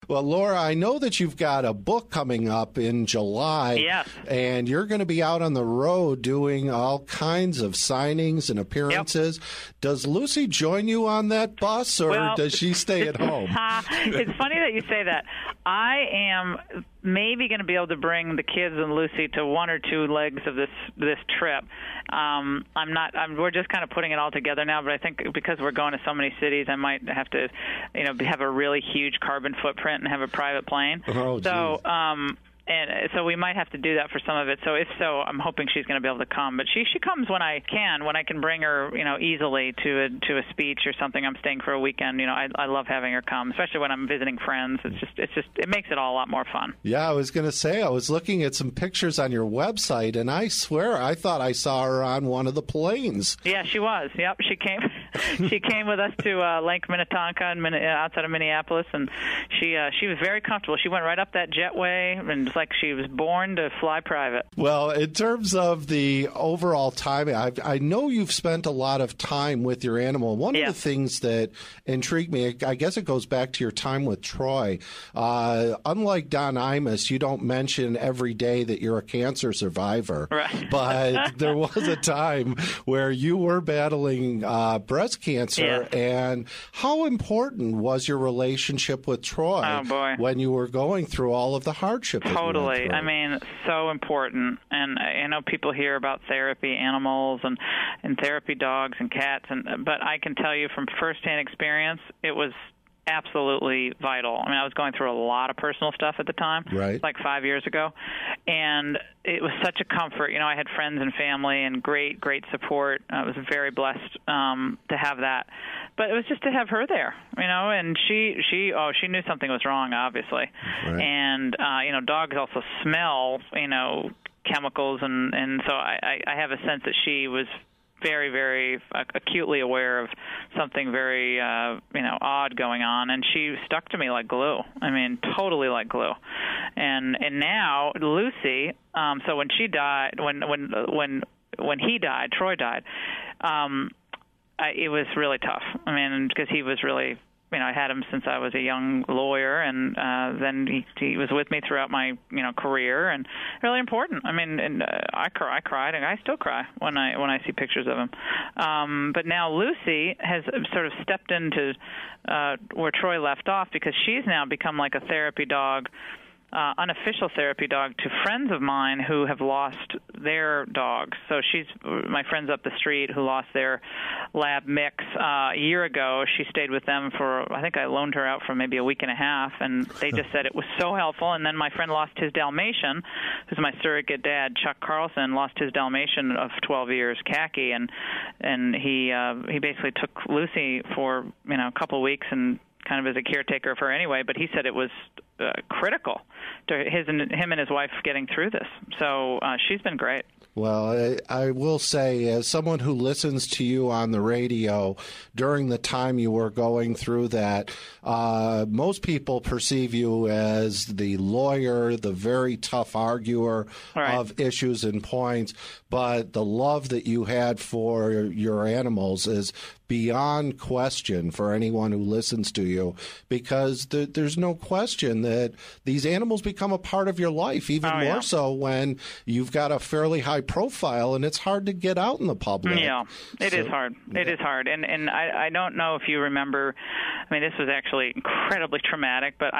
Well, Laura, I know that you've got a book coming up in July. Yes. And you're going to be out on the road doing all kinds of signings and appearances. Yep. Does Lucy join you on that bus, or does she stay at home? It's funny that you say that. I am maybe going to be able to bring the kids and Lucy to one or two legs of this trip. We're just kind of putting it all together now, but I think because we're going to so many cities, I might have to, have a really huge carbon footprint and have a private plane. Oh, so, and so we might have to do that for some of it. So if so, I'm hoping she's going to be able to come. But she comes when I can bring her, easily to a speech or something. I'm staying for a weekend. I love having her come, especially when I'm visiting friends. It makes it all a lot more fun. Yeah, I was going to say, I was looking at some pictures on your website, and I swear I thought I saw her on one of the planes. Yeah, she was. Yep, she came. She came with us to Lake Minnetonka outside of Minneapolis, and she was very comfortable. She went right up that jetway, and like she was born to fly private. Well, in terms of the overall time, I know you've spent a lot of time with your animal. One of the things that intrigued me, I guess it goes back to your time with Troy. Unlike Don Imus, you don't mention every day that you're a cancer survivor. Right. But there was a time where you were battling breast cancer. And how important was your relationship with Troy when you were going through all of the hardship? Totally. I mean, so important. And I know people hear about therapy animals and therapy dogs and cats, but I can tell you from firsthand experience, it was absolutely vital. I mean, I was going through a lot of personal stuff at the time, like 5 years ago, and it was such a comfort. I had friends and family and great support. I was very blessed to have that. But it was just to have her there, and she knew something was wrong, obviously. Right. And, dogs also smell, chemicals, and so I have a sense that she was very, very acutely aware of something very, odd going on, and she stuck to me like glue. I mean, totally like glue. And now Lucy, so when she died, when he died, Troy died, it was really tough. I mean, because he was really, I had him since I was a young lawyer, and then he was with me throughout my career, and really important. I mean, and I cried, and I still cry when I see pictures of him. But now Lucy has sort of stepped into where Troy left off, because she's now become like a therapy dog. Unofficial therapy dog to friends of mine who have lost their dogs. So she's my friends up the street who lost their lab mix a year ago. She stayed with them for, I think I loaned her out for maybe a week and a half, and they just said it was so helpful. And then my friend lost his Dalmatian, who's my surrogate dad, Chuck Carlson, lost his Dalmatian of 12 years, Khaki, and he basically took Lucy for a couple of weeks and kind of as a caretaker of her anyway, but he said it was critical to him and his wife getting through this. So she's been great. Well, I will say, as someone who listens to you on the radio during the time you were going through that, most people perceive you as the lawyer, the very tough arguer of issues and points, but the love that you had for your animals is beyond question for anyone who listens to you, because there's no question that these animals become a part of your life, even more so when you've got a fairly high profile and it's hard to get out in the public. Yeah, it is hard. It is hard. And I don't know if you remember, I mean, this was actually incredibly traumatic, but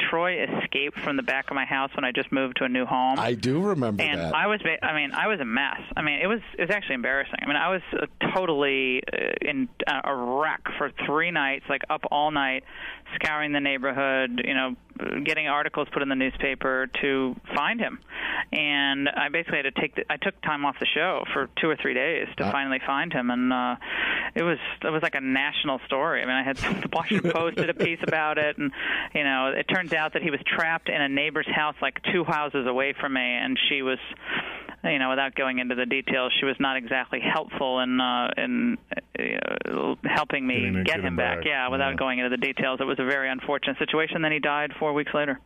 Troy escaped from the back of my house when I just moved to a new home. I do remember that. And I was a mess. I mean, it was actually embarrassing. I mean, I was totally in a wreck for 3 nights, like up all night, scouring the neighborhood, getting articles put in the newspaper to find him. And I basically had to I took time off the show for 2 or 3 days to finally find him, and it was like a national story. I mean, I had the Washington Post did a piece about it, and it turns out that he was trapped in a neighbor's house like 2 houses away from me, and she was without going into the details, she was not exactly helpful in helping me get him back. Without going into the details, it was a very unfortunate situation. Then he died 4 weeks later.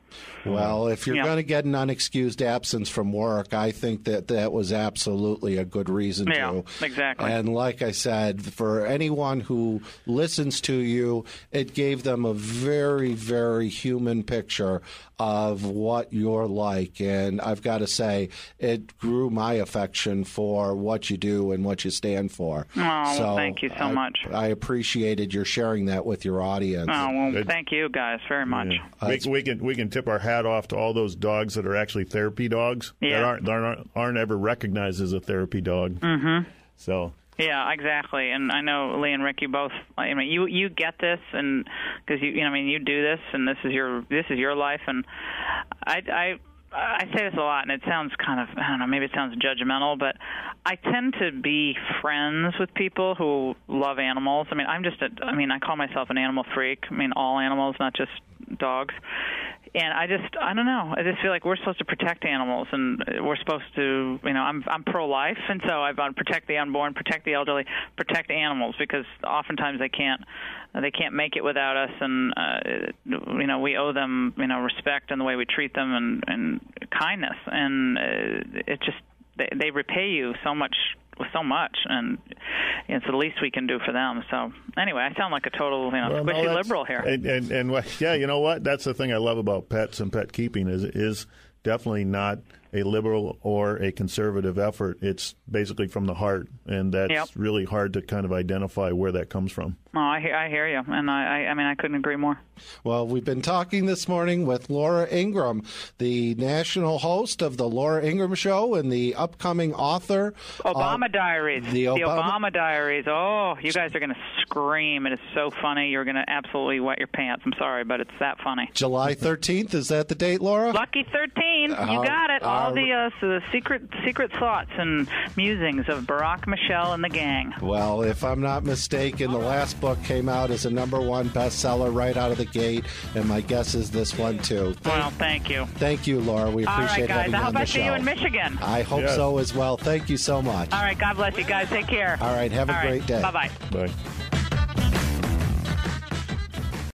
Well, if you're going to get an unexcused absence from work, I think that was absolutely a good reason to. Yeah, exactly. And like I said, for anyone who listens to you, it gave them a very, very human picture of what you're like. And I've got to say, it grew my affection for what you do and what you stand for. Oh, so thank you so much. I appreciated your sharing that with your audience. Oh, well, thank you guys very much. Yeah. We can tip our hat off to all those dogs that are actually therapy dogs that aren't ever recognized as a therapy dog. Mm-hmm. So. Yeah, exactly. And I know Lee and Rick, you both. I mean, you get this, and because you do this, and this is your life. And I say this a lot, and it sounds kind of, I don't know, maybe it sounds judgmental, but I tend to be friends with people who love animals. I mean, I call myself an animal freak. I mean, all animals, not just dogs. And I don't know. I just feel like we're supposed to protect animals, and we're supposed to, I'm pro-life, and so I want to protect the unborn, protect the elderly, protect animals, because oftentimes they can't make it without us, and we owe them, respect in the way we treat them and kindness, and it just they repay you so much, and it's the least we can do for them. So anyway, I sound like a total squishy liberal here. And you know what? That's the thing I love about pets and pet keeping is definitely not a liberal or a conservative effort. It's basically from the heart, and that's really hard to kind of identify where that comes from. Oh, I hear you, and I couldn't agree more. Well, we've been talking this morning with Laura Ingraham, the national host of the Laura Ingraham Show and the upcoming author. Obama Diaries. The Obama Diaries. Oh, you guys are going to scream. It is so funny. You're going to absolutely wet your pants. I'm sorry, but it's that funny. July 13th, is that the date, Laura? Lucky 13. You got it. All the secret thoughts and musings of Barack, Michelle, and the gang. Well, if I'm not mistaken, the last book came out as a #1 bestseller right out of the gate, and my guess is this one too. Thank you. Thank you, Laura. We appreciate having you on the show. I hope I see you in Michigan. I hope so as well. Thank you so much. All right. God bless you guys. Take care. All right. Have a great day. Bye-bye. Bye.